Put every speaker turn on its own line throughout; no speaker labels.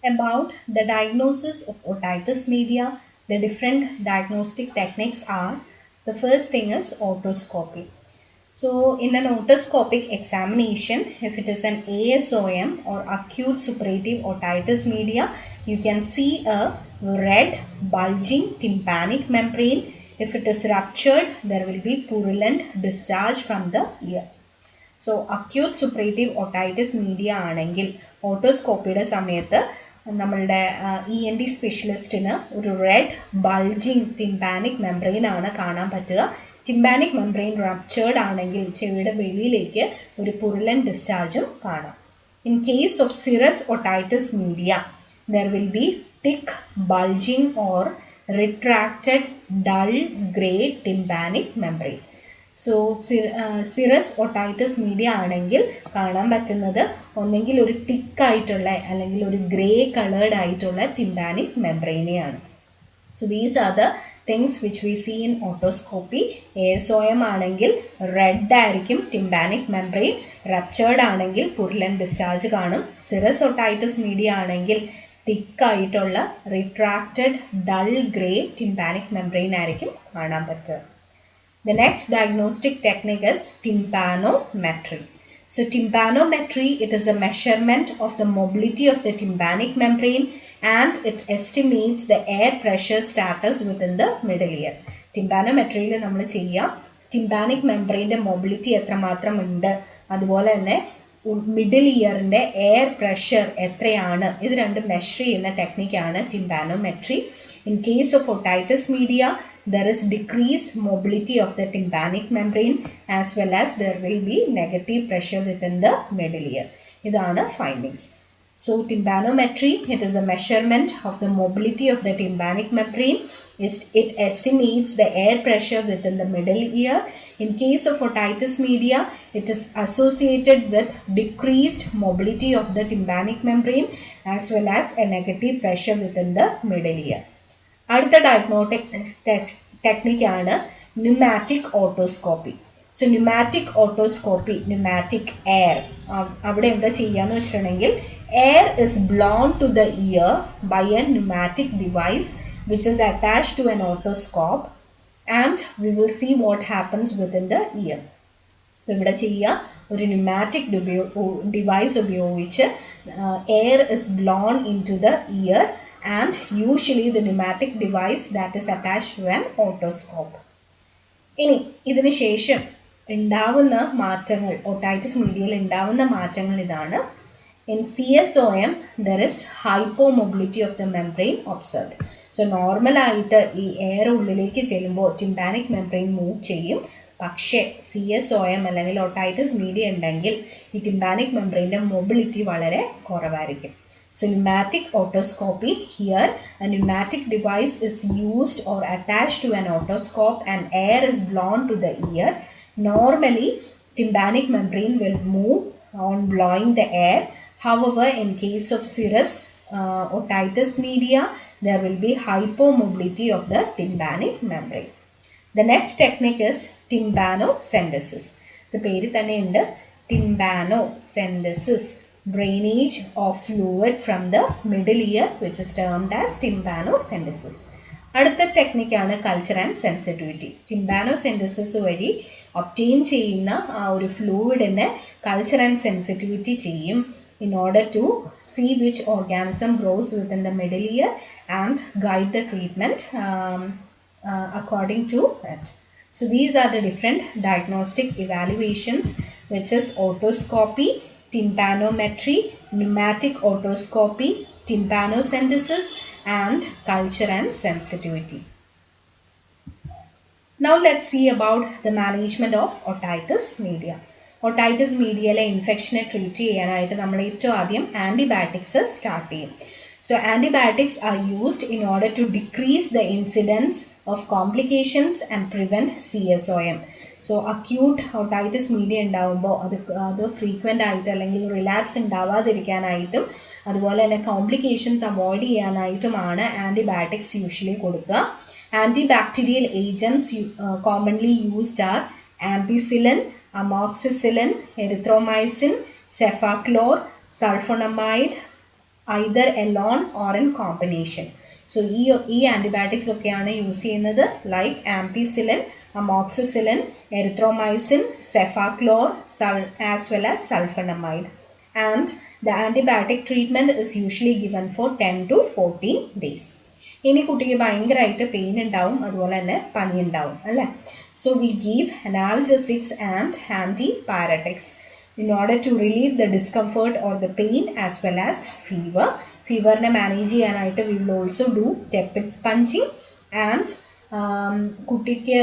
About the diagnosis of otitis media, the different diagnostic techniques are: the first thing is otoscopy. So, in an otoscopic examination, if it is an ASOM or acute suppurative otitis media, you can see a red bulging tympanic membrane. If it is ruptured, there will be purulent discharge from the ear. So acute suppurative otitis media ആണെങ്കിൽ ഓട്ടോസ്കോപ്പിയുടെ സമയത്ത് നമ്മളുടെ ENT സ്പെഷ്യലിസ്റ്റിന് ഒരു red bulging tympanic membrane ആണ് കാണാൻ പറ്റുക. Tympanic മെംബ്രെയിൻ ruptured ആണെങ്കിൽ ചെവിയുടെ വെളിയിലേക്ക് ഒരു പുരുലൻ ഡിസ്ചാർജും കാണാം. In case of serous otitis media there will be thick bulging or retracted dull grey tympanic മെംബ്രെയിൻ. സോ സിറസ് ഒട്ടൈറ്റിസ് മീഡിയ ആണെങ്കിൽ കാണാൻ പറ്റുന്നത് ഒന്നെങ്കിൽ ഒരു തിക്കായിട്ടുള്ള അല്ലെങ്കിൽ ഒരു ഗ്രേ കളേർഡ് ആയിട്ടുള്ള ടിംപാനിക് മെംബ്രെയിനെയാണ്. So these are the things which we see in ഓട്ടോസ്കോപ്പി. ASOM ആണെങ്കിൽ റെഡ് ആയിരിക്കും ടിംപാനിക് മെംബ്രെയിൻ, റപ്ചേർഡ് ആണെങ്കിൽ പുരുലൻ ഡിസ്ചാർജ് കാണും. സിറസ് ഒട്ടൈറ്റിസ് മീഡിയ ആണെങ്കിൽ തിക്കായിട്ടുള്ള retracted dull grey tympanic membrane ആയിരിക്കും കാണാൻ പറ്റുക. The next diagnostic technique is tympanometry. So tympanometry, it is a measurement of the mobility of the tympanic membrane and it estimates the air pressure status within the middle ear. Tympanometry il nammal cheya tympanic membrane mobility എത്രമാത്രം ഉണ്ട്, അതുപോലെ തന്നെ middle ഇയറിൻ്റെ air pressure എത്രയാണ്, ഇത് രണ്ടും measure ചെയ്യുന്ന ടെക്നിക്കാണ് tympanometry. In case of otitis media, there is decreased mobility of the tympanic membrane as well as there will be negative pressure within the middle ear. ഇതാണ് findings. So tympanometry, it is a measurement of the mobility of the tympanic membrane. It estimates the air pressure within the middle ear. In case of otitis media, it is associated with decreased mobility of the tympanic membrane as well as a negative pressure within the middle ear. അടുത്ത diagnostic ടെക്നിക്കാണ് pneumatic ഓട്ടോസ്കോപ്പി. So pneumatic ഓട്ടോസ്കോപ്പി, pneumatic air, അവിടെ എന്താ ചെയ്യാന്ന് വെച്ചിട്ടുണ്ടെങ്കിൽ air is blown to the ear by a pneumatic device which is attached to an otoscope and we will see what happens within the ear. So ഇവിടെ ചെയ്യുക, ഒരു pneumatic device ഉപയോഗിച്ച് air is blown into the ear and usually the pneumatic device that is attached to an otoscope. ഇനി ഇതിന് ശേഷം ഉണ്ടാവുന്ന മാറ്റങ്ങൾ, otitis മീഡിയയിൽ ഉണ്ടാവുന്ന മാറ്റങ്ങൾ ഇതാണ്. In CSOM there is hypomobility of the membrane observed. So നോർമലായിട്ട് ഈ എയർ ഉള്ളിലേക്ക് ചെല്ലുമ്പോൾ ടിംപാനിക് മെംബ്രെയിൻ മൂവ് ചെയ്യും. പക്ഷേ CSOM അല്ലെങ്കിൽ ഓട്ടൈറ്റിസ് മീഡിയ ഉണ്ടെങ്കിൽ ഈ ടിംപാനിക് മെംബ്രെയിൻ്റെ മൊബിലിറ്റി വളരെ കുറവായിരിക്കും. So pneumatic otoscopy, here a pneumatic device is used or attached to an otoscope and air is blown to the ear. Normally tympanic membrane will move on blowing the air. However, in case of serous otitis media, there will be hypomobility of the tympanic membrane. The next technique is tympanocentesis. The പേര് തന്നെ ഉണ്ട്, tympanocentesis, drainage of fluid from the middle ear which is termed as tympanocentesis. അടുത്ത ടെക്നിക്കാണ് culture and sensitivity. ടിംപാനോസെൻറ്റസിസ് വഴി obtain ചെയ്യുന്ന ആ ഒരു ഫ്ലൂയിഡിനെ culture and sensitivity ചെയ്യും in order to see which organism grows within the middle ear and guide the treatment according to that. So these are the different diagnostic evaluations, which is otoscopy, tympanometry, pneumatic otoscopy, tympanocentesis and culture and sensitivity. Now let's see about the management of otitis media. Otitis media infection treat ചെയ്യാനായിട്ട് നമ്മൾ ഏറ്റവും ആദ്യം antibiotics start ചെയ്യും. So antibiotics are used in order to decrease the incidence of complications and prevent CSOM. So acute otitis media ഉണ്ടാവുമ്പോൾ അത് frequent ആയിട്ട് അല്ലെങ്കിൽ relapse ഉണ്ടാവാതിരിക്കാനായിട്ടും അതുപോലെ തന്നെ കോംപ്ലിക്കേഷൻസ് അവോയ്ഡ് ചെയ്യാനായിട്ടുമാണ് ആൻറ്റിബയോട്ടിക്സ് യൂഷ്വലി കൊടുക്കുക. Antibacterial agents commonly used are ampicillin, amoxicillin, erythromycin, cefaclor, sulfonamide, either alone or in combination. So ഈ antibiotics ഒക്കെയാണ് use ചെയ്യുന്നത് like ampicillin, amoxicillin, erythromycin, cefaclor, as well as sulfonamide. And the antibiotic treatment is usually given for 10 to 14 days. ഇനി കുട്ടിക്ക് ഭയങ്കരമായിട്ട് pain ഉണ്ടാവും, അതുപോലെ തന്നെ പനി ഉണ്ടാവും അല്ലേ. So we give analgesics and antipyretics in order to relieve the discomfort or the pain as well as fever. ഫീവറിനെ മാനേജ് ചെയ്യാനായിട്ട് we will also do tepid sponging and കുട്ടിക്ക്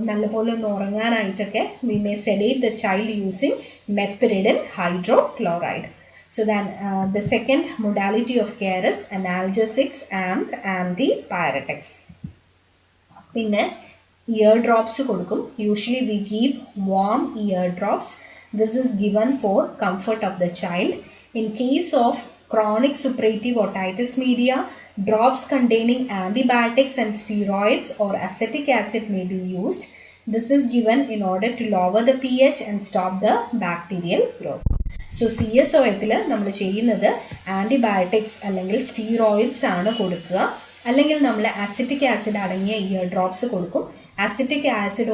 നല്ലപോലെ ഒന്ന് ഉറങ്ങാനായിട്ടൊക്കെ we may sedate the child using meperidine hydrochloride. So then the second modality of care is analgesics and antipyretics. പിന്നെ ear drops കൊടുക്കും. Usually we give warm ear drops. This is given for comfort of the child. In case of chronic suppurative otitis media, drops containing antibiotics and steroids or acetic acid may be used. This is given in order to lower the pH and stop the bacterial growth. So CSOയിൽ നമ്മൾ ചെയ്യുന്നത് antibiotics അല്ലെങ്കിൽ steroids ആണ് കൊടുക്കുക, അല്ലെങ്കിൽ നമ്മൾ acetic acid അടങ്ങിയ year drops കൊടുക്കും. Acetic acid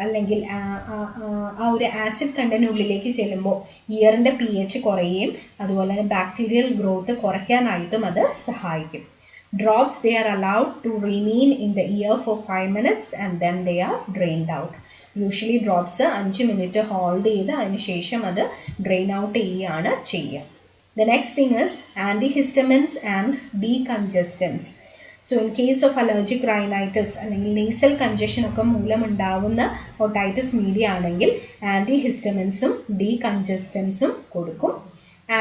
അല്ലെങ്കിൽ ആ ഒരു ആസിഡ് കണ്ടന്റിനുള്ളിലേക്ക് ചെല്ലുമ്പോൾ ഇയറിൻ്റെ pH കുറയുകയും അതുപോലെ തന്നെ ബാക്ടീരിയൽ ഗ്രോത്ത് കുറയ്ക്കാനായിട്ടും അത് സഹായിക്കും. Drops, they are allowed to remain in the ear for 5 minutes and then they are drained out. Usually drops 5 minute hold ചെയ്ത് അതിന് ശേഷം അത് ഡ്രെയിൻ ഔട്ട് ചെയ്യുകയാണ് ചെയ്യുക. The next thing is antihistamines and decongestants. So in case of allergic rhinitis അല്ലെങ്കിൽ nasal congestion ഒക്കെ മൂലമുണ്ടാവുന്ന otitis media ആണെങ്കിൽ ആൻറ്റിഹിസ്റ്റമിൻസും ഡീകൺജസ്റ്റൻസും കൊടുക്കും.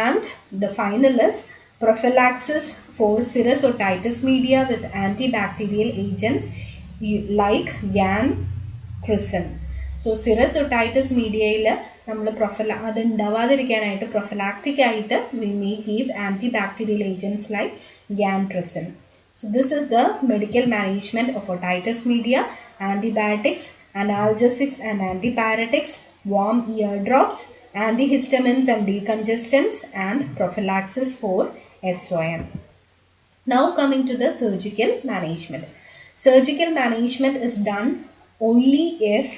And the final is prophylaxis for serous otitis media with antibacterial agents like Gantricin. So serous otitis mediaയിൽ നമ്മൾ അത് ഉണ്ടാവാതിരിക്കാനായിട്ട് പ്രൊഫലാക്റ്റിക് ആയിട്ട് we may give antibacterial agents like Gantricin. So this is the medical management of otitis media: antibiotics, analgesics and antipyretics, warm ear drops, antihistamines and decongestants, and prophylaxis for SOM. Now coming to the surgical management. Surgical management is done only if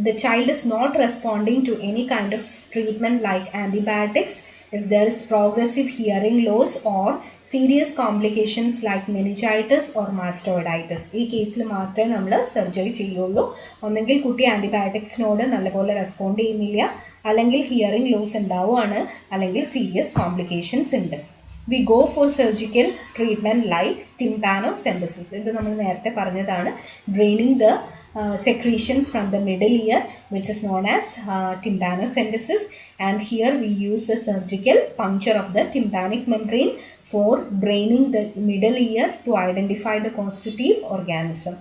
the child is not responding to any kind of treatment like antibiotics, if there is progressive hearing loss or serious complications like meningitis or mastoiditis. ഈ കേസിൽ മാത്രമേ നമ്മൾ surgery ചെയ്യുള്ളൂ. ഒന്നെങ്കിൽ കുട്ടി ആൻറ്റിബയോട്ടിക്സിനോട് നല്ലപോലെ respond ചെയ്യുന്നില്ല, അല്ലെങ്കിൽ ഹിയറിംഗ് ലോസ് ഉണ്ടാവുകയാണ്, അല്ലെങ്കിൽ സീരിയസ് കോംപ്ലിക്കേഷൻസ് ഉണ്ട്. We go for surgical treatment like tympanocentesis. ഇത് നമ്മൾ നേരത്തെ പറഞ്ഞതാണ്. Draining the secretions from the middle ear, which is known as tympanocentesis. And here we use a surgical puncture of the tympanic membrane for draining the middle ear to identify the constitutive organism.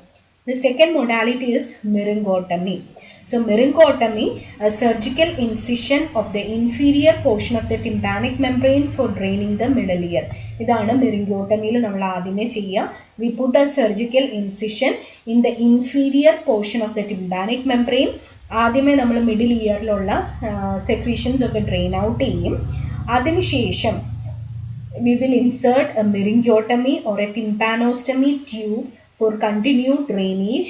The second modality is myringotomy. So myringotomy, a surgical incision of the inferior portion of the tympanic membrane for draining the middle ear. ഇതാണ് myringotomyയിൽ നമ്മൾ ആദ്യമേ ചെയ്യുക. We put a surgical incision in the inferior portion of the tympanic membrane. ആദ്യമേ നമ്മൾ middle ഇയറിലുള്ള secretions ഒക്കെ drain out ചെയ്യും. അതിനുശേഷം we will insert a myringotomy or a tympanostomy tube for continued drainage,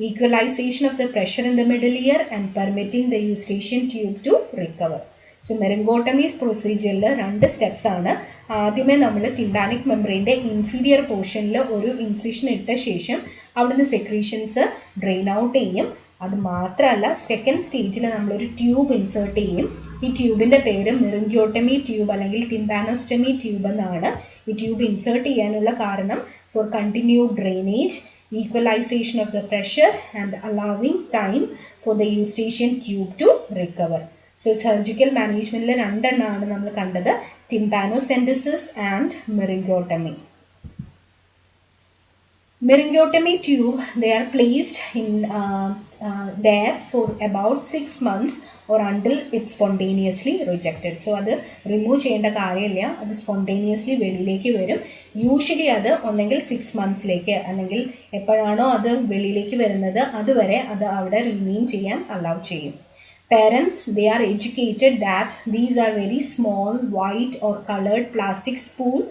equalization of the pressure in the middle ear and permitting the eustachian tube to recover. So myringotomy procedure രണ്ട് steps ആണ്. ആദ്യമേ നമ്മൾ tympanic മെംബ്രെയിൻ്റെ inferior പോർഷനിൽ ഒരു incision ഇട്ട ശേഷം അവിടുന്ന് secretions drain out ചെയ്യും. അത് മാത്രമല്ല സെക്കൻഡ് സ്റ്റേജിൽ നമ്മളൊരു ട്യൂബ് ഇൻസേർട്ട് ചെയ്യും. ഈ ട്യൂബിൻ്റെ പേര് myringotomy ട്യൂബ് അല്ലെങ്കിൽ ടിംപാനോസ്റ്റമി ട്യൂബ് എന്നാണ്. ഈ ട്യൂബ് ഇൻസേർട്ട് ചെയ്യാനുള്ള കാരണം for continued drainage, equalization of the pressure and allowing time for the eustachian tube to recover. So surgical management le രണ്ടെണ്ണമാണ് നമ്മൾ കണ്ടത്, tympanocentesis and myringotomy. Myringotomy tube, they are placed in there for about 6 months or until it's spontaneously rejected. So അത് remove ചെയ്യേണ്ട കാര്യമില്ല, അത് spontaneously വെളിയിലേക്ക് വരും. Usually അത് ഒന്നെങ്കിൽ 6 മന്ത്സിലേക്ക് അല്ലെങ്കിൽ എപ്പോഴാണോ അത് വെളിയിലേക്ക് വരുന്നത് അതുവരെ അത് അവിടെ റിമെയിൻ ചെയ്യാൻ അലൗ ചെയ്യും. Parents, they are educated that these are very small white or colored plastic spoon